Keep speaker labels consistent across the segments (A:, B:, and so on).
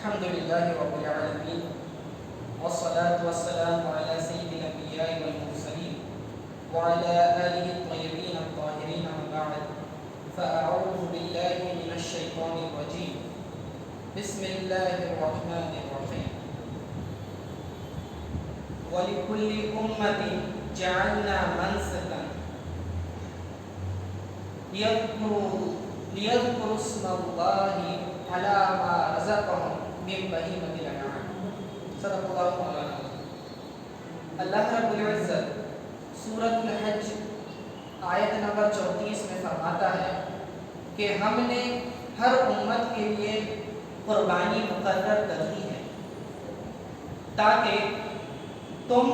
A: الحمد لله رب العالمين والصلاة والسلام على سيد الأنبياء والمرسلين وعلى آله الطيبين الطاهرين وبعد فأعوذ بالله من الشيطان الرجيم بسم الله الرحمن الرحيم ولكل أمة جعلنا منسكا ليذكروا اسم الله على ما رزقهم من بهيمة الأنعام صدق الله مولانا۔ اللہ رب العزت سورۃ الحج آیت نمبر 34 میں فرماتا ہے کہ ہم نے ہر امت کے لیے قربانی مقرر کر دی ہے تاکہ تم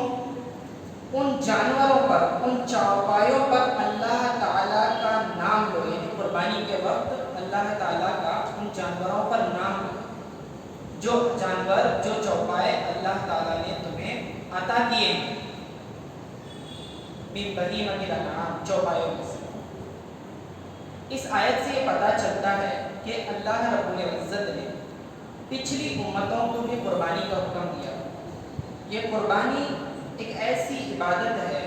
A: ان جانوروں پر، ان چوپایوں پر اللہ تعالیٰ کا نام لو، یعنی قربانی کے وقت اللہ تعالیٰ کا ان جانوروں پر نام لو، جو جانور، جو چوپائے اللہ تعالیٰ نے تمہیں عطا کیے ہیں، من بہیمۃ الانعام، چوپایوں میں سے۔ اس آیت سے یہ پتہ چلتا ہے کہ اللہ رب العزت نے پچھلی امتوں کو بھی قربانی کا حکم دیا۔ یہ قربانی ایک ایسی عبادت ہے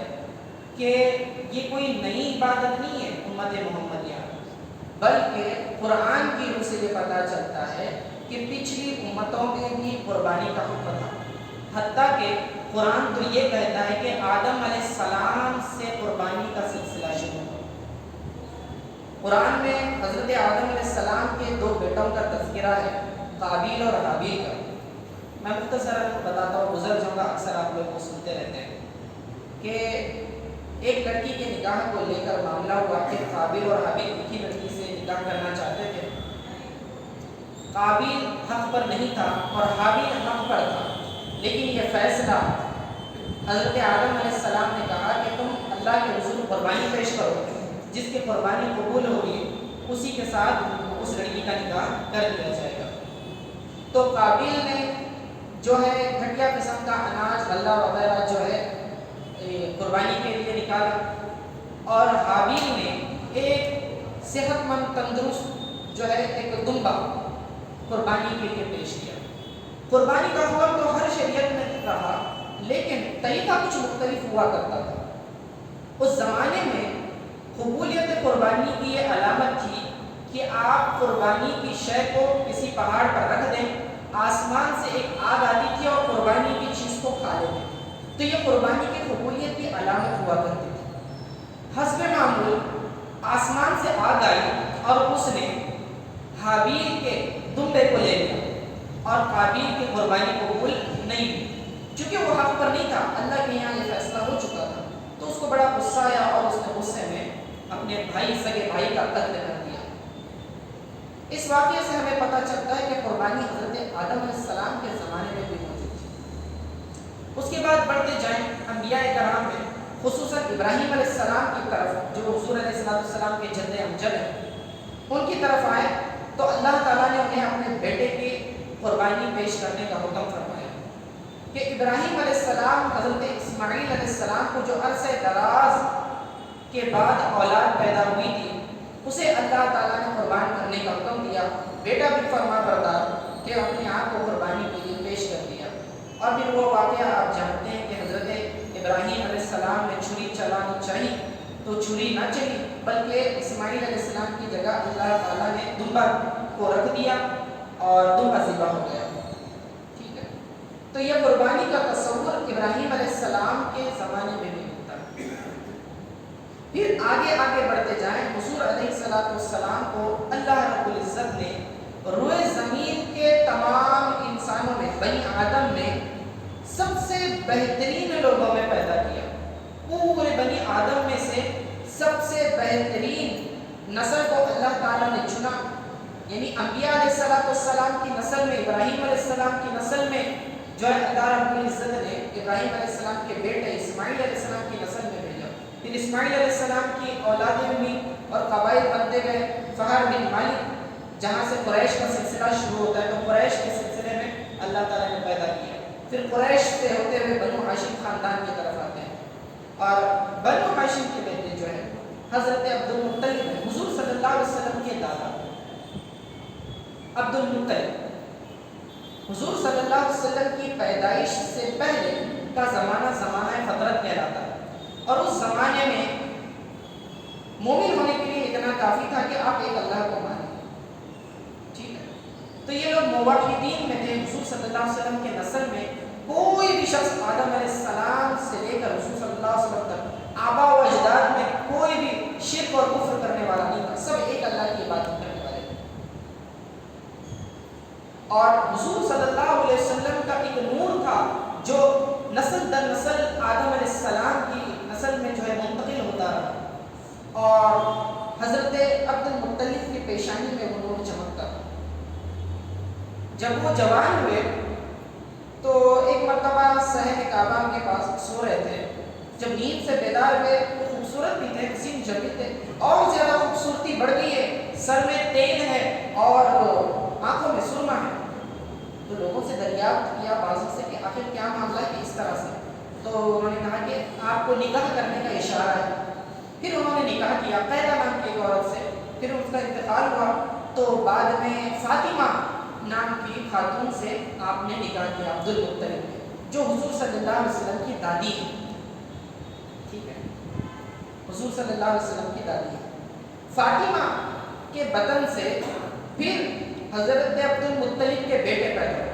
A: کہ یہ کوئی نئی عبادت نہیں ہے امت محمدیہ، بلکہ قرآن کی روح سے یہ پتہ چلتا ہے کہ پچھلی امتوں میں بھی قربانی کا حکم تھا، حتیٰ کہ قرآن تو یہ کہتا ہے کہ آدم علیہ السلام سے قربانی کا سلسلہ شروع ہوا۔ قرآن میں حضرت آدم علیہ السلام کے 2 بیٹوں کا تذکرہ ہے، قابیل اور حابیل کا۔ میں مختصر بتاتا ہوں، گزر جاؤں گا، اکثر آپ لوگ کو سنتے رہتے ہیں کہ ایک لڑکی کے نکاح کو لے کر معاملہ ہوا کہ قابیل اور حابیل ایک ہی لڑکی سے نکاح کرنا چاہتے تھے۔ قابیل حق پر نہیں تھا اور حابیل حق پر تھا، لیکن یہ فیصلہ حضرت آدم علیہ السلام نے کہا کہ تم اللہ کے حضور قربانی پیش کرو، جس کی قربانی قبول ہوگی اسی کے ساتھ اس لڑکی کا نکاح کر دیا جائے گا۔ تو قابیل نے جو ہے گھٹیا قسم کا اناج، غلہ وغیرہ جو ہے قربانی کے لیے نکالا، اور حابیل نے ایک صحت مند تندرست جو ہے ایک دمبا قربانی کے لیے پیش کیا۔ قربانی کا حکم تو ہر شریعت میں رہا، لیکن طریقہ کچھ مختلف ہوا کرتا تھا۔ اس زمانے میں قبولیت قربانی کی یہ علامت تھی کہ آپ قربانی کی شے کو کسی پہاڑ پر رکھ دیں، آسمان سے ایک آگ آتی تھی اور قربانی کی چیز کو کھا لیتے، تو یہ قربانی کی قبولیت کی علامت ہوا کرتی تھی۔ حسب معمول آسمان سے آگ آئی اور اس نے حابیل کے دمبے کو لے لیا اور قابیل کی قربانی قبول نہیں ہوئی، چونکہ وہ حق پر نہیں تھا، اللہ کے یہاں یہ فیصلہ ہو چکا تھا، تو اس کو بڑا غصہ آیا اور اس نے غصے میں اپنے سگے بھائی کا قتل کر دیا۔ اس واقعے سے ہمیں پتہ چلتا ہے کہ قربانی حضرت آدم علیہ السلام کے زمانے میں بھی موجود تھی۔ اس کے بعد بڑھتے جائیں انبیاء کرام میں، خصوصاً ابراہیم علیہ السلام کی طرف، جو حضور علیہ السلام کے جد امجد ہیں، ان کی طرف آئے تو اللہ تعالیٰ نے انہیں اپنے بیٹے کی قربانی پیش کرنے کا حکم فرمایا کہ ابراہیم علیہ السلام حضرت اسماعیل علیہ السلام کو جو عرصہ دراز کے بعد اولاد پیدا ہوئی تھی، اسے اللہ تعالیٰ نے قربان کرنے کا حکم دیا۔ بیٹا بھی فرما بردار کہ اپنے آپ کو قربانی کے لیے پیش کر دیا۔ اور پھر وہ واقعہ آپ جانتے ہیں کہ حضرت ابراہیم علیہ السلام نے چھری چلانی چاہی تو چھری نہ چلی، بلکہ اسماعیل علیہ السلام کی جگہ اللہ تعالیٰ نے دمبا کو رکھ دیا اور دمبا ذبح ہو گیا۔ ٹھیک ہے، تو یہ قربانی کا تصور ابراہیم علیہ السلام کے زمانے میں بھی ہوتا ہے۔ پھر آگے بڑھتے جائیں، حضور علیہ السلام کو اللہ رب العزت نے روئے زمین کے تمام انسانوں میں، بنی آدم میں سب سے بہترین لوگوں میں پیدا کیا۔ پورے بنی آدم میں سے سب سے بہترین نسل کو اللہ تعالیٰ نے چنا، یعنی انبیاء علیہ السلام کی نسل میں، ابراہیم علیہ السلام کی نسل میں جو ہے اللہ رب العزت نے ابراہیم علیہ السلام کے بیٹے اسماعیل علیہ السلام کی نسل میں بھیجا۔ پھر اسماعیل علیہ السلام کی اولادیں ہوئی اور قبائل بنتے گئے۔ فہر بن مالک، جہاں سے قریش کا سلسلہ شروع ہوتا ہے، تو قریش کے سلسلے میں اللہ تعالیٰ نے پیدا کیا۔ پھر قریش سے ہوتے ہوئے بنو ہاشم خاندان کی طرف آتے ہیں، اور بنو ہاشم کے بیٹے جو ہیں حضرت عبد المطلب ہیں، حضور صلی اللہ علیہ وسلم کے دادا عبد المطلب۔ حضور صلی اللہ علیہ وسلم کی پیدائش سے پہلے کا زمانہ زمانہ فطرت کہلاتا ہے، اور اس زمانے میں مومن ہونے کے لیے اتنا کافی تھا کہ آپ ایک اللہ کو مانیں، ٹھیک ہے؟ تو یہ لوگ موحدین میں تھے۔ حضور صلی اللہ علیہ وسلم کے نسل میں کوئی بھی شخص آدم علیہ السلام سے لے کر حضور صلی اللہ علیہ وسلم تک آبا و اجداد میں کوئی بھی شرک اور کفر کرنے والا نہیں تھا، سب ایک اللہ کی عبادت کرنے والے تھے۔ اور حضور صلی اللہ علیہ وسلم کا ایک نور تھا جو نسل در نسل آدم علیہ السلام کی نسل میں جو ہے منتقل ہوتا رہا، اور حضرت عبد المطلب کی پیشانی میں وہ نور چمکتا تھا۔ جب وہ جوان ہوئے تو ایک مرتبہ صحن کعبہ کے پاس سو رہے تھے، جب نیند سے بیدار ہوئے وہ خوبصورت بھی تھے، حسین جبی تھے، اور زیادہ خوبصورتی بڑھ گئی ہے، سر میں تیل ہے اور آنکھوں میں سرما ہے۔ تو لوگوں سے دریافت کیا بعضوں سے کہ آخر کیا معاملہ ہے اس طرح سے، تو انہوں نے کہا کہ آپ کو نکاح کرنے کا اشارہ ہے۔ پھر انہوں نے نکاح کیا قیدہ نام کی ایک عورت سے، پھر اس کا انتقال ہوا تو بعد میں فاطمہ نام کی خاتون سے آپ نے نکاح کیا، عبد المطلب، جو حضور صلی اللہ علیہ وسلم کی دادی ہے، ٹھیک ہے، حضور صلی اللہ علیہ وسلم کی دادی ہے۔ فاطمہ کے بدن سے پھر حضرت عبد المطلب کے بیٹے پیدا ہوئے۔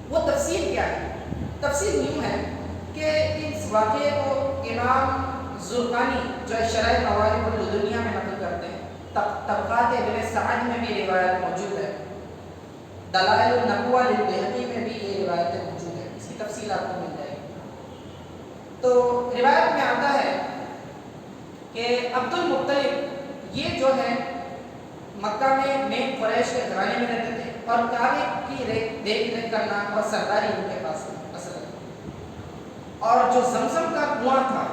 A: وہ تفصیل کیا ہے؟ تفصیل یوں ہے کہ اس واقعے کو امام زرقانی جو ہے شرح موارد اللدنیہ میں نقل کرتے ہیں، طبقات ابن سعد میں بھی روایت موجود ہے، دلائل النبوہ للبیہقی میں بھی یہ روایتیں موجود ہیں، اس کی تفصیل آپ کو مل جائے گی۔ تو روایت میں آتا ہے کہ عبد المطلب یہ جو ہے مکہ میں قریش کے گھرانے میں رہتے تھے، اور کعبے کی دیکھ ریکھ کرنا اور سرداری ان کے پاس اصل ہے۔ اور جو زمزم کا کنواں تھا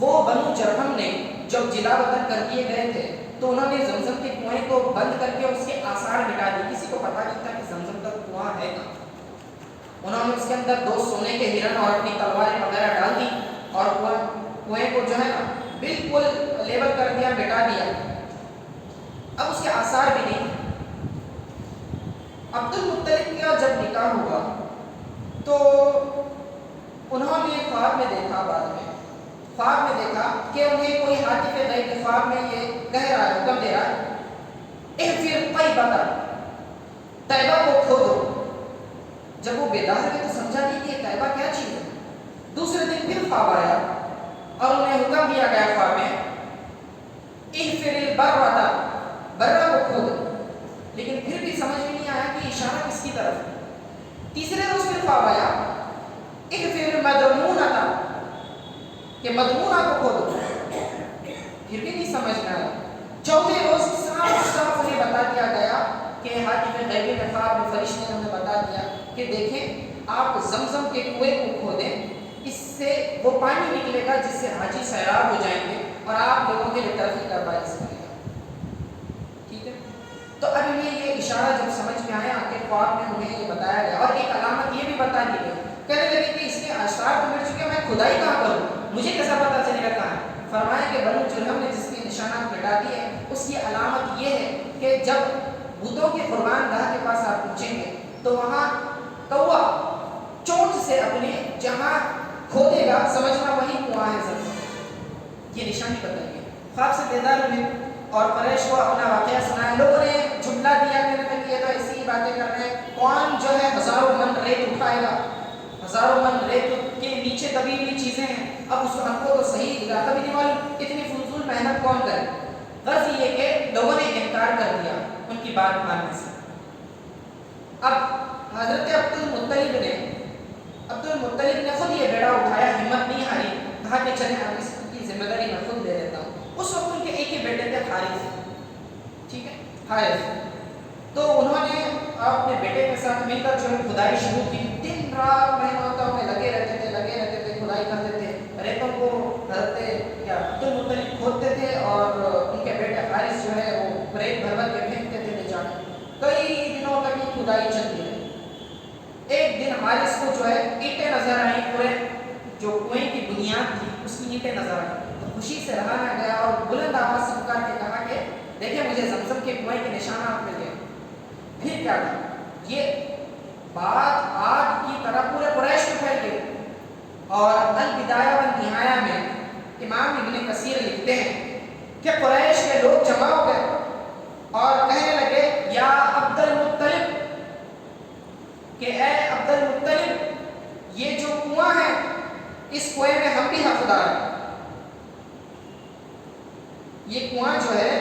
A: وہ بنو جرہم نے جب جلا وطن کر دیے گئے تھے تو انہوں نے زمزم کے کنویں کو بند کر کے اس کے آثار مٹا دیے، کسی کو پتہ نہیں تھا کہ زمزم کا کنواں ہے کہاں۔ انہوں نے اس کے اندر 2 سونے کے ہرن اور اپنی تلواریں وغیرہ ڈال دی اور کنویں کو جو ہے نا بالکل لیبل کر دیا، مٹا دیا، اب اس کے آثار بھی نہیں۔ عبد المطلب کا جب نکاح ہوا تو انہوں نے خواب میں دیکھا، خواب میں دیکھا کہ انہیں کوئی حاطف غیب خواب میں یہ کہہ رہا ہے، حکم دے رہا ہے، احفر طیبہ، طیبہ کو کھودو۔ جب وہ بیدار ہوئے تو سمجھا نہیں کہ طیبہ کیا چیز ہے۔ دوسرے دن پھر خواب آیا اور انہیں حکم دیا گیا خواب میں، احفر البرہ، برہ کو کھودو، لیکن پھر بھی سمجھ میں نہیں آیا کہ اشارہ کس کی طرف ہے۔ تیسرے روز پھر خواب آیا، احفر مدمونہ، کہ مدمونہ کو کھودو، پھر بھی نہیں سمجھ میں آیا۔ چوتھے روز صاف انہیں بتا دیا گیا کہ حاطف غیبی کے خواب میں فرشتے نے انہیں بتا دیا کہ دیکھیں آپ زمزم کے کنویں کو کھودیں، اس سے وہ پانی نکلے گا جس سے حاجی سیراب ہو جائیں گے اور آپ لوگوں کے لیے ترقی کا باعث بنے گا، ٹھیک ہے۔ تو اب انہیں یہ اشارہ جب سمجھ میں آیا کہ خواب میں انہیں یہ بتایا گیا، اور ایک علامت یہ بھی بتا دی گئی، کہنے لگے کہ اس کے آثار تو مل چکے، میں کھدائی کہاں کروں، مجھے کیسا پتا چلے گا کہاں ہے۔ فرمایا کہ بنو جرہم نے جس کے نشانات مٹا دیے اس کی علامت یہ ہے کہ جب بتوں کے قربان گاہ کے پاس آپ پہنچیں گے تو وہاں کوا چونچ سے اپنے جہاں کھودے گا سمجھنا وہی کنواں ہے زمزم، یہ نشانی بتائیے۔ خواب سے بیدار ہوئے اور قریش کو اپنا واقعہ سنایا، لوگوں نے جھٹلا دیا کہ یہ تو ایسی ہی باتیں کر رہے ہیں، کون جو ہے 1000 من ریت اٹھائے گا، 1000 من ریت کے نیچے دبی ہوئی چیزیں ہیں، اب اس ہم کو تو صحیح علاقہ بھی نہیں معلوم، اتنی فضول محنت کون کرے۔ غرض یہ کہ لوگوں نے انکار کر دیا ان کی بات ماننے سے۔ اب حضرت عبد المطلب نے خود یہ بیڑا اٹھایا، ہمت نہیں ہاری، کہا کہ چلیں اب اس کی ذمہ داری میں خود لے لیتا ہوں۔ اس وقت ان کے ایک ہی بیٹے تھے، حارث، ٹھیک ہے، حارث، تو انہوں نے اپنے بیٹے کے ساتھ مل کر جو ہے کھدائی شروع کی، دن رات محنتوں میں لگے رہتے تھے، کھدائی کرتے تھے، ریتوں کو حضرت عبد المطلب کھودتے تھے اور ان کے بیٹے حارث جو ہے وہ ریت بھر کے پھینکتے تھے لے جا کے۔ کئی دنوں تک یہ کھدائی چلتی رہی۔ ایک دن حارث کو جو ہے اینٹیں نظر آئیں، پورے جو کنویں کی بنیاد تھی اس کی اینٹیں نظر آئیں، تو خوشی سے رہا نہ گیا اور بلند آواز سے پکار کے کہا کہ دیکھیں مجھے زمزم کے کنویں کے نشانات مل گئے۔ پھر کیا تھا، یہ بات آگ کی طرح پورے قریش میں پھیل گئی. اور البدایہ والنہایہ میں امام ابن کثیر لکھتے ہیں کہ قریش کے لوگ جمع ہو گئے اور کہنے لگے یا عبد المطلب کہ اے عبد المطلب یہ جو کنواں ہے اس کنویں میں ہم بھی حقدار ہیں. یہ کنواں جو ہے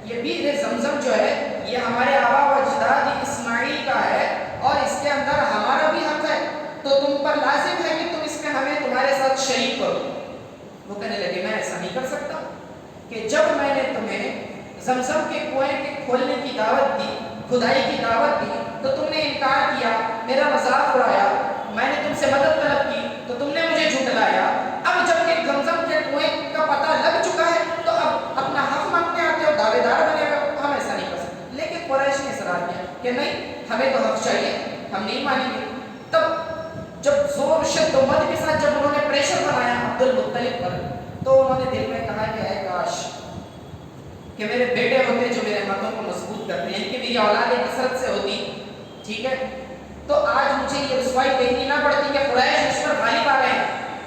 A: یہ بئر زمزم جو ہے یہ ہمارے آبا و اجداد اسماعیل کا ہے اور اس کے اندر ہمارا بھی حق ہے تو تم پر لازم ہے کہ تم اس میں ہمیں تمہارے ساتھ شریک کرو. وہ کہنے لگے میں ایسا نہیں کر سکتا کہ جب میں نے تمہیں زمزم کے کنویں کے کھولنے کی دعوت دی کھدائی کی دعوت دی تو تم نے انکار کیا میرا مذاق اڑایا میں نے تم سے مدد طلب کی تو تم نے مجھے جھٹلایا. اب جب کہ زمزم کے کنویں کا پتہ لگ چکا ہے تو اب اپنا حق مانگنے آتے ہو دعوے دار بنے ہوئے ہم ایسا نہیں کر سکتے. لیکن قریش نے اصرار کیا کہ نہیں ہمیں تو حق چاہیے ہم نہیں مانیں گے. تب جب زور شد و مد کے ساتھ جب انہوں نے پریشر بنایا عبد المطلب پر تو انہوں نے دل میں کہا کہ اے کاش کہ میرے بیٹے ہوتے جو میرے ہاتھوں کو مضبوط کرتے ہیں کہ میری اولاد کثرت سے ہوتی ٹھیک ہے تو آج مجھے یہ رسوائی دیکھنی نہ پڑتی کہ قریش اس پر غالب آ رہے ہیں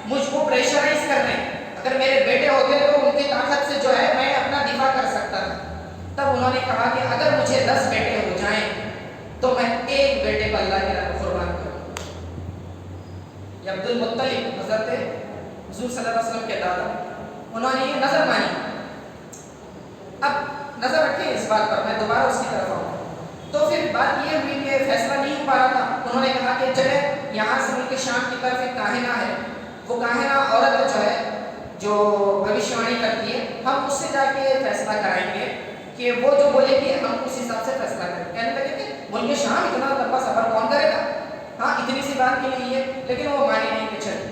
A: مجھ کو پریشرائز کر رہے ہیں. اگر میرے بیٹے ہوتے تو ان کی طاقت سے جو ہے میں اپنا دفاع کر سکتا تھا. تب انہوں نے کہا کہ اگر مجھے 10 بیٹے ہو جائیں تو میں ایک بیٹے کو اللہ کے راہ قربان کروں. یہ عبد المطلب حضرت حضور صلی اللہ علیہ وسلم کے دادا انہوں نے یہ نظر مانی. اب نظر رکھیں اس بات پر میں دوبارہ اس کی طرف آؤں. تو پھر بات یہ ہوئی کہ فیصلہ نہیں ہو پا رہا تھا. انہوں نے کہا کہ چلے یہاں سے ملک شام کی طرف ایک کاہنہ ہے وہ کاہنہ عورت جو ہے جو بھوشیوانی کرتی ہے ہم اس سے جا کے فیصلہ کرائیں گے کہ وہ جو بولے گی ہم اس حساب سے فیصلہ کریں. کہنے لگے کہ ملک شام اتنا لمبا سفر کون کرے گا ہاں اتنی سی بات کے لیے لیکن وہ مانے نہیں کہ چلے.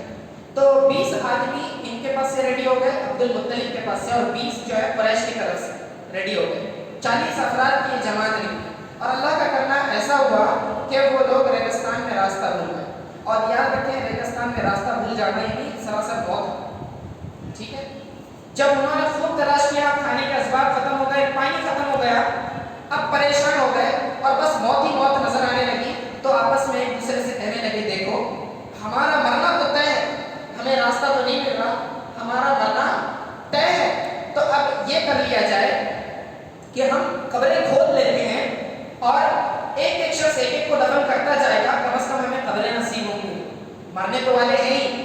A: تو 20 آدمی ان کے پاس سے ریڈی ہو گئے عبد المطلب کے پاس سے اور 20 جو ہے قریش کی طرف سے ریڈی ہو گئے. 40 افراد کی جماعت نکلی اور اللہ کا کرنا ایسا ہوا کہ وہ لوگ ریگستان میں راستہ بھول گئے. اور یاد رکھیں ریگستان میں راستہ بھول جانا ہی سراسر موت ٹھیک ہے. جب انہوں نے خوب تلاش کیا کھانے کے اسباب ختم ہو گئے پانی ختم ہو گیا اب پریشان ہو گئے اور بس موت ہی موت نظر آنے لگی تو آپس میں ایک دوسرے سے کہنے لگے دیکھو ہمارا مرنا تو طے ہے ہمیں راستہ تو نہیں مل رہا ہمارا مرنا طے ہے تو اب یہ کر لیا جائے کہ ہم قبریں کھود لیتے ہیں اور ایک ایک شخص ایک ایک کو دفن کرتا جائے گا کم از کم ہمیں قبریں نصیب ہوں گی. مرنے تو والے ہیں ہی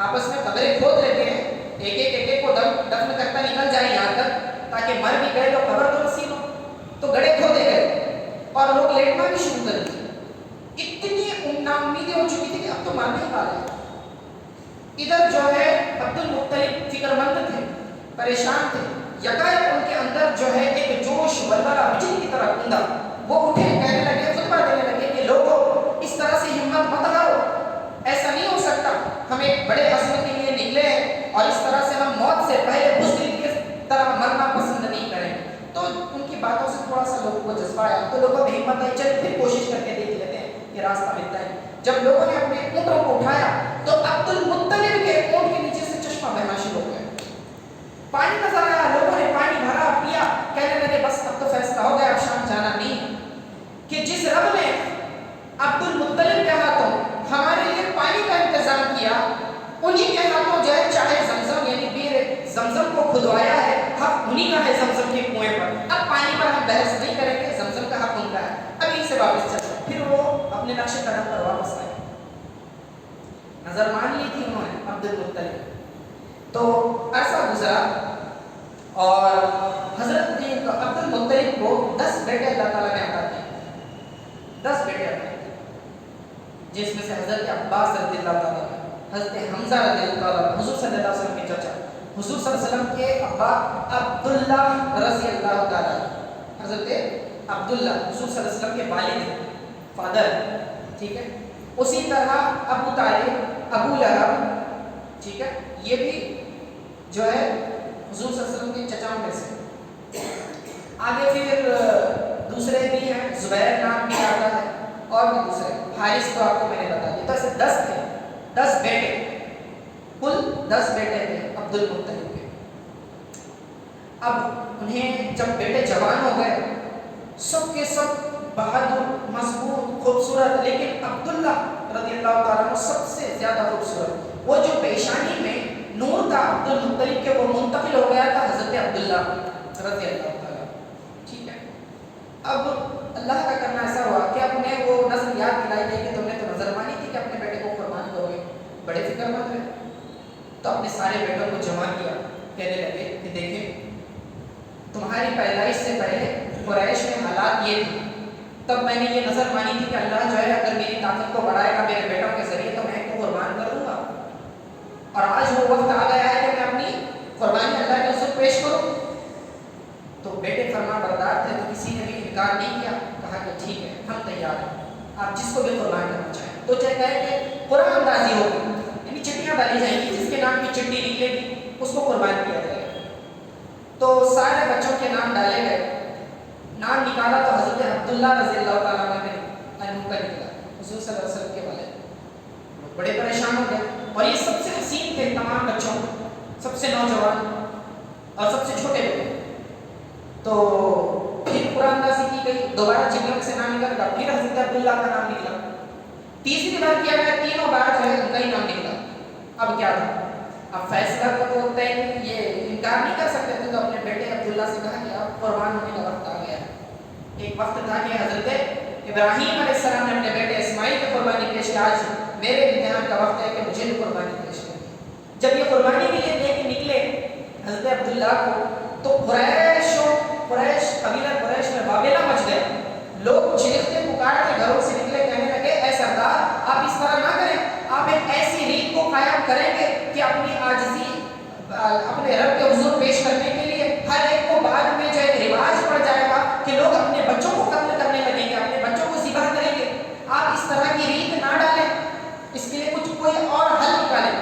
A: آپس میں قبریں کھود لیتے ہیں ایک ایک کو دفن کرتا نکل جائے یہاں تک تاکہ مر بھی گئے تو قبر تو نصیب ہو. تو گڑھے کھودے گئے اور لوگ لیٹنا بھی شروع کر دیے. اتنی نا امیدیں ہو چکی تھی کہ اب تو مرنے ہی والے ہیں. ادھر جو ہے عبد المطلب فکر مند تھے پریشان تھے. یکایک ان کے اندر جو ہے ایک جوش ولولہ بجلی کی طرح کوندا وہ اٹھے کہنے لگے خطبہ دینے لگے کہ لوگوں اس طرح سے ہمت مت ہارو ایسا نہیں ہو سکتا ہم ایک بڑے عزم کے لیے نکلے ہیں اور اس طرح سے ہم موت سے پہلے بزدل کی طرح مرنا پسند نہیں کریں گے. تو ان کی باتوں سے تھوڑا سا لوگوں کو جذبہ آیا تو لوگوں میں ہمت آئی چل پھر کوشش کر کے دیکھ لیتے ہیں کہ راستہ ملتا ہے. جب لوگوں نے اپنے اونٹوں کو اٹھایا تو عبد المطلب کے اونٹ کے نیچے سے چشمہ بہنا شروع ہو گیا. پانی نظر آیا لوگوں نے پانی بھرا پیا کہنے لگے بس اب تو فیصلہ ہو گیا اب شام جانا نہیں. کہ جس رب نے عبد المطلب کے ہاتھوں ہمارے لیے پانی کا انتظام کیا انہی کے ہاتھوں جو ہے چاہے زمزم یعنی بئر زمزم کو کھدوایا ہے حق انہی کا ہے زمزم کے کنویں پر. اب پانی پر ہم بحث نہیں کریں گے زمزم کا حق ان کا ہے. اب ان سے واپس چل پھر وہ اپنے نقش قدم پر واپس آئے. نظر مان لی تھی انہوں نے عبد المطلب. تو عرصہ گزرا اور حضرت عبد المطلب کو 10 بیٹے اللہ تعالیٰ نے عطا کیے. 10 بیٹے عطا کیے جس میں سے حضرت عباس رضی اللہ تعالیٰ حضرت حمزہ رضی اللہ تعالیٰ حضور صلی اللہ علیہ وسلم کے چچا حضور صلی اللہ علیہ وسلم کے ابا عبداللہ رضی اللہ تعالیٰ حضرت عبداللہ حضور صلی اللہ علیہ وسلم کے والد فادر ٹھیک ہے. اسی طرح ابو طالب ابو لہب ٹھیک ہے یہ بھی جو ہے حضور صلی اللہ علیہ وسلم کے چچاؤں میں سے. آگے پھر دوسرے بھی ہیں زبیر نام بھی آتا ہے اور بھی دوسرے حارث تو آپ کو میں نے بتا دیا. تو ایسے 10 تھے 10 بیٹے کل 10 بیٹے تھے عبد المطلب کے. اب انہیں جب بیٹے جوان ہو گئے سب کے سب بہادر مضبوط خوبصورت خوبصورت، لیکن عبداللہ رضی اللہ تعالیٰ عنہ سب سے زیادہ خوبصورت. وہ جو پیشانی میں نور تھا عبد المطلب کے، وہ منتقل ہو گیا تھا حضرت عبداللہ رضی اللہ تعالیٰ. ٹھیک ہے. اب اللہ کا کرنا ایسا ہوا کہ اب نے وہ نظر یاد دلائی دی کہ تم نے تو نظر مانی تھی کہ اپنے بیٹے کو قربان کرو گے، بڑے فکر مند ہوئے. تو اپنے سارے بیٹوں کو جمع کیا، کہنے لگے کہ دیکھیں تمہاری پیدائش سے پہلے قریش میں حالات یہ تھے، تب میں نے یہ نظر مانی تھی کہ اللہ جو ہے اگر میری طاقت کو بڑھائے گا میرے بیٹوں کے ذریعے تو میں ایک کو قربان کر دوں گا، اور آج وہ وقت آ گیا ہے کہ میں اپنی قربانی اللہ کے حضور پیش کروں. تو بیٹے فرما بردار تھے تو کسی نے بھی انکار نہیں کیا، کہا کہ ٹھیک ہے ہم تیار ہیں، آپ جس کو بھی قربان کرنا چاہیں. تو چاہے کہ قرآن اندازی ہوگی، یعنی چٹیاں ڈالی جائیں گی، جس کے نام کی چٹی نکلے گی اس کو قربان کیا جائے گا. تو سارے بچوں کے نام ڈالے گئے. نام نکالا تو حضرت عبداللہ رضی اللہ تعالیٰ عنہ کا نکلا، حضور صلی اللہ علیہ وسلم کے والد. بڑے پریشان ہو گئے، اور یہ سب سے حسین تھے تمام بچوں، سب سے نوجوان اور سب سے چھوٹے تھے. تو پھر قرآن اندازی کی گئی، دوبارہ چڑیوں سے نام نکل گیا، پھر حضرت عبداللہ کا نام نکلا. تیسری بار کیا گیا، تینوں بار جو ہے ان کا ہی نام نکلا. اب کیا تھا، اب فیصلہ کو تو ہوتا ہے کہ یہ انکار نہیں کر سکتے تھے. تو اپنے بیٹے عبداللہ سے کہا کہ اب قربان ہونے کا وقت آ گیا ہے. ایک وقت تھا کہ حضرت ابراہیم علیہ السلام نے اپنے بیٹے اسماعیل کی قربانی پیش کی، آج میرے امتحان کا وقت ہے کہ مجھے بھی قربانی پیش کرنی. جب یہ قربانی کے لیے لے کے نکلے حضرت عبداللہ کو، تو قریش قبیلہ قریش میں واویلا مچ گیا. لوگ چیختے پکارتے گھروں سے نکلے، کہنے لگے اے سردار آپ اس طرح نہ کریں، آپ ایک ایسی ریت کو قائم کریں گے کہ اپنی عاجزی اپنے رب کے حضور پیش کرنے کے لیے ہر ایک کو بعد میں جو ایک رواج پڑ جائے گا کہ لوگ اپنے بچوں کو قتل کرنے لگیں گے، اپنے بچوں کو ذبح کریں گے. آپ اس طرح کی ریت نہ ڈالیں، اس کے لیے کوئی اور حل نکالیں.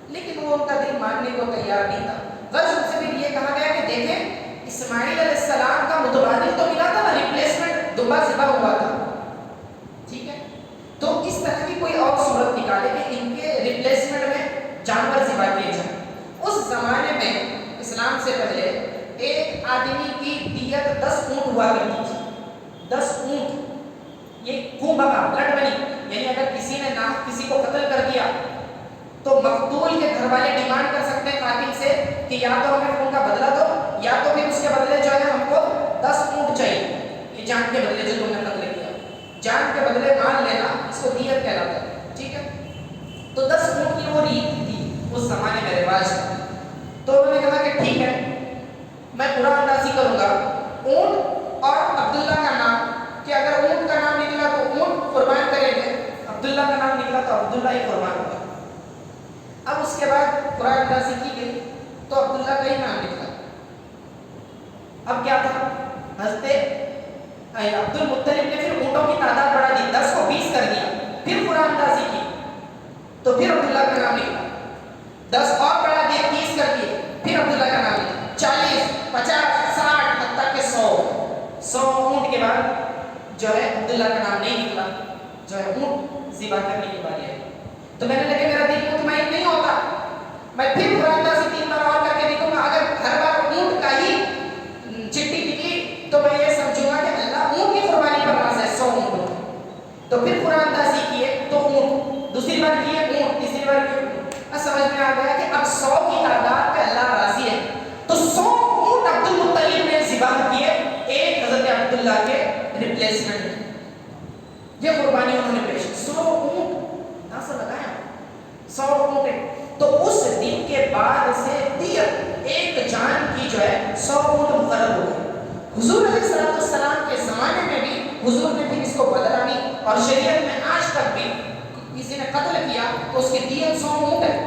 A: لیکن وہ ان کا دل ماننے کو تیار نہیں تھا. غرض ان سے بھی یہ کہا گیا کہ دیکھیں اسماعیل علیہ السلام کا متبادل تو ملا تھا نا، ریپلیسمنٹ دمبا ذبح ہوا تھا. ٹھیک ہے، تو اس طرح کی کوئی اور صورت نکالے کہ ان کے ریپلیسمنٹ میں جانور ذبح کیے جائیں. اس زمانے میں اسلام سے پہلے ایک آدمی کی دیت 10 اونٹ ہوا کرتی تھی. 10 اونٹ، یہ خون بہا بلڈ منی، یعنی اگر کسی نے کسی کو قتل کر دیا تو مقتول کے گھر والے ڈیمانڈ کر سکتے ہیں قاتل سے کہ یا تو ہمیں خون کا بدلہ دو، یا تو پھر اس کے بدلے جو ہے ہم کو 10 اونٹ چاہیے. یہ جان کے بدلے جو تم نے قتل کیا، جان کے بدلے مال لینا، اس کو دیت کہلاتا ہے. ٹھیک ہے، تو 10 اونٹ کی وہ ریت تھی اس زمانے میں، رواج تھا. تو انہوں نے کہا کہ ٹھیک ہے میں قرآن اندازی کروں گا اونٹ اور عبداللہ کا نام، کہ اگر اونٹ کا نام نکلا تو اونٹ قربان کریں گے، عبداللہ کا نام نکلا تو عبداللہ ہی قربان ہوگا. اب اس کے بعد قرآن اندازی کی گئی تو عبداللہ کا ہی نام نکلا. اب کیا تھا، حضرت عبد المطلب نے پھر اونٹوں کی تعداد بڑھا دی، 10 کو 20 کر دیا. پھر قرآن اندازی کی تو پھر عبداللہ کا نام نکلا. 10 اور بڑھا دیے، 30 کر دیے، پھر عبداللہ کا نام نکلا. 40 50 60 حتیٰ کہ 100 اونٹ کے بعد جو ہے عبداللہ کا نام نہیں نکلا، جو ہے اونٹ ذبح کرنے کی باری آئی. تو میں نے لگے میرا دل مطمئن نہیں ہوتا، میں پھر قرآن اندازی 3 بار اور کر کے دیکھوں گا. اگر ہر بار اونٹ کا ہی چٹی نکلی تو میں یہ سمجھوں گا کہ اللہ اونٹ کی قربانی پر راضی ہے 100 اونٹ. تو پھر قرآن اندازی کیے تو اونٹ، دوسری بار کیے اونٹ، تیسری بار کیے اونٹ. سمجھ میں آ گیا کہ اب 100 کی تعداد پہ اللہ راضی ہے. تو 100 اونٹ عبد المطلب نے ذبح کیے ایک حضرت عبداللہ کے ریپلیسمنٹ میں. یہ قربانی انہوں نے پیش کی. 100 اونٹ ناصر لگایا، 100 اونٹ. تو اس دن کے بعد سے دیت ایک جان کی جو ہے 100 اونٹ مقرر ہو گئی. حضور علیہ السلام کے زمانے میں بھی حضور نے بھی اس کو بدلا نہیں، اور شریعت میں آج تک بھی کسی نے قتل کیا تو اس کی دیت 100 اونٹ ہے.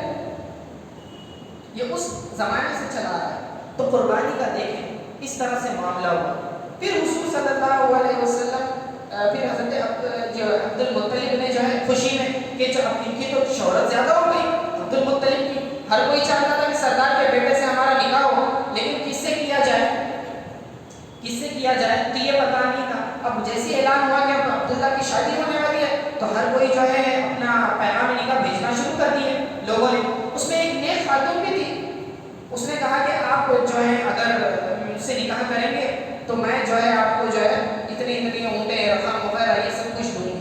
A: یہ اس زمانے سے چلا رہا ہے. تو قربانی کا دیکھیں اس طرح سے معاملہ ہوا. پھر حضور صلی اللہ علیہ وسلم پھر حضرت عبد المطلب نے جو ہے خوشی میں کہ جو اب ان کی تو شہرت زیادہ ہو گئی عبد المطلب کی، ہر کوئی چاہتا تھا کہ سردار کے بیٹے سے ہمارا نکاح ہو، لیکن کس سے کیا جائے، کس سے کیا جائے تو یہ پتہ نہیں تھا. اب جیسے اعلان ہوا کہ اب عبداللہ کی شادی ہونے والی ہے تو ہر کوئی جو ہے اپنا پیغام نکاح بھیجنا شروع کر دیے لوگوں نے. اس میں ایک نیک خاتون بھی تھی، اس نے کہا کہ آپ جو ہے اگر مجھ سے نکاح کریں گے تو میں جو ہے آپ کو جو ہے اتنی اونٹیں رقم وغیرہ یہ سب کچھ دوں گی.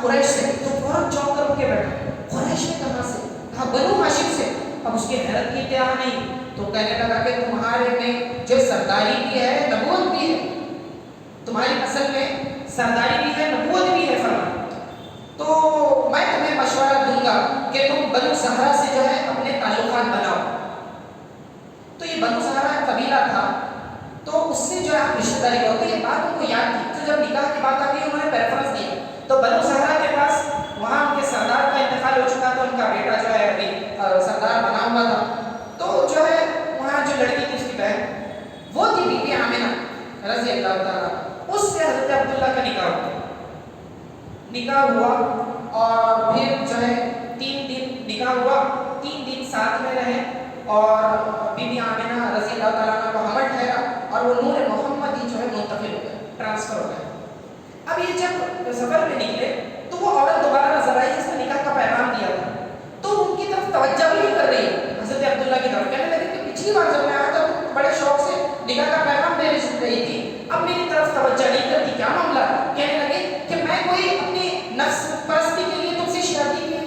A: قریش سے، تو فوراً چونک کر کے بیٹھا، قریش میں کہاں سے؟ کہا بنو ہاشم سے۔ اب اس کی حیرت کی انتہا نہیں، تو کہنے لگا کہ تمہارے میں جو سرداری بھی ہے نبوت بھی ہے، تمہاری نسل میں سرداری بھی ہے نبوت بھی ہے فرمایا، تو میں تمہیں مشورہ دوں گا کہ تم بنو زہرا سے جو ہے اپنے تعلقات بناؤ۔ تو یہ بنو زہرا قبیلہ تھا، تو اس سے جو ہے آپ رشتہ داری کرو۔ یہ بات ان کو یاد تھی، تو جب نکاح کی بات آ گئی انہوں نے پریفرنس دیا، تو بنو زہرا کے پاس وہاں ان کے سردار کا انتقال ہو چکا تھا، ان کا بیٹا جو ہے ابھی سردار بنا ہوا تھا، تو جو ہے وہاں جو لڑکی تھی اس کی بہن وہ تھی بی بی آمنہ رضی اللہ تعالیٰ، اس سے حضرت عبداللہ کا نکاح ہوا۔ نکاح ہوا اور پھر جو ہے 3 دن نکاح ہوا، 3 دن ساتھ میں رہے، اور بی بی آمنہ رضی اللہ تعالیٰ عنہ کو حمل ٹھہرا، اور وہ نور محمدی جو ہے منتقل ہو گئے، ٹرانسفر ہو گئے۔ اب یہ جب سفر پہ نکلے تو وہ عورت دوبارہ نظر آئی جس نے نکاح کا پیغام دیا تھا، تو ان کی طرف توجہ بھی نہیں کر رہی حضرت عبداللہ کی طرف، کہنے لگی کہ پچھلی بار جب میں آیا تھا تو بڑے شوق سے نکاح کا پیغام دے رہی تھی، اب میری طرف توجہ نہیں کرتی، کیا معاملہ؟ کہنے لگے کہ میں کوئی اپنی نفس پرستی کے لیے تم سے شادی کے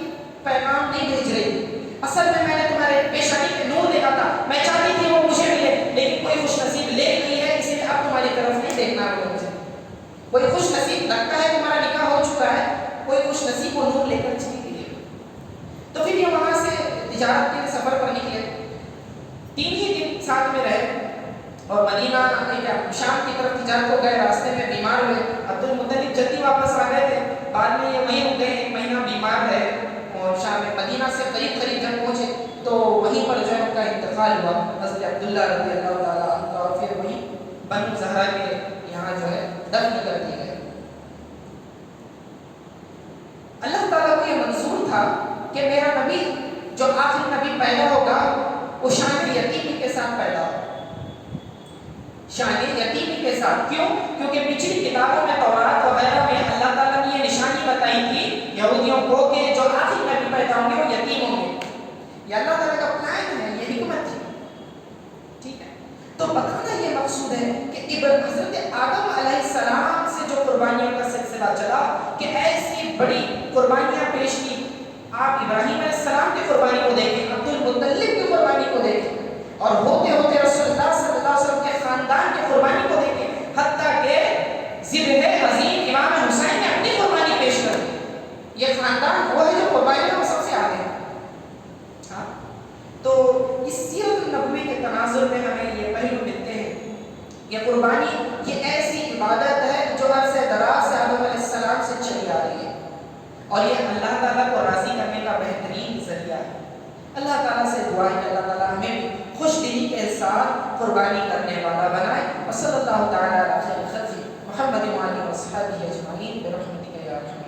A: پیغام نہیں بھیج رہی، اصل میں نے تمہارے پیشانی پہ نور دیکھا تھا، میں چاہتی تھی وہ مجھے ملے، لیکن کوئی خوش نصیب لے گئی ہے، اس لیے اب تمہاری طرف نہیں دیکھنا ہے مجھے، کوئی خوش نصیب لگتا ہے تمہارا نکاح ہو چکا ہے، کوئی خوش نصیب وہ نور لے کر چلی گئی ہے۔ تو پھر یہ وہاں سے تجارت کے سفر پر نکلے، 3 ہی دن ساتھ میں رہے، اور مدینہ شام کی طرف تجارت ہو گئے، راستے میں بیمار ہوئے، عبد المطلب جلدی واپس آ گئے تھے، بعد میں یہ وہیں رک گئے، 1 مہینہ بیمار رہے، اور شام میں مدینہ سے قریب جب پہنچے تو وہیں پر جو ہے ان کا انتقال ہوا حضرت عبداللہ رضی اللہ تعالیٰ عنہ، اور پھر وہیں بنو زہرا کے یہاں جو ہے دفن کر دیے گئے۔ اللہ تعالیٰ کو یہ منظور تھا کہ میرا نبی جو آخری نبی پیدا ہوگا وہ شان یتیمی کے ساتھ پیدا ہوگا، شان یتیمی کے ساتھ۔ کیوں؟ کیونکہ پچھلی کتابوں میں تورات وغیرہ میں اللہ تعالیٰ نے یہ نشانی بتائی تھی یہودیوں کو کہ جو آخری نبی پیدا ہوں گے وہ یتیم ہوں گے، یہ اللہ تعالیٰ کا پلان ہے، یہ حکمت تھی، ٹھیک ہے؟ تو بتانا یہ مقصود ہے کہ حضرت آدم علیہ السلام سے جو قربانیوں کا سلسلہ چلا کہ ایسی بڑی قربانیاں پیش کی، آپ ابراہیم علیہ السلام کی قربانی کو دیکھیں، عبد المطلب کی قربانی کو دیکھیں، اور ہوتے ہوتے رسول اللہ صلی اللہ علیہ وسلم کے خاندان کی قربانی کو دیکھیں، حتیٰ کہ ذبح عظیم امام حسین نے اپنی قربانی پیش کر دی۔ یہ خاندان وہ ہے جو قربانیوں میں سب سے آگے ہے۔ ہاں، تو اس سیرت النبوی کے تناظر میں ہمیں یہ پہلو ملتے ہیں کہ قربانی یہ ایسی عبادت ہے جو عرصہ دراز سے آدم علیہ السلام سے چلی آ رہی ہے، اور یہ اللہ تعالیٰ کو راضی کرنے کا بہترین ذریعہ ہے۔ اللہ تعالیٰ سے دعا ہے کہ اللہ تعالیٰ ہمیں بھی خوش دلی کے ساتھ قربانی کرنے والا بنائے۔ وصلی اللہ تعالیٰ علی خیر خلقہ محمد وآلہ وصحبہ اجمعین برحمتک یا ارحم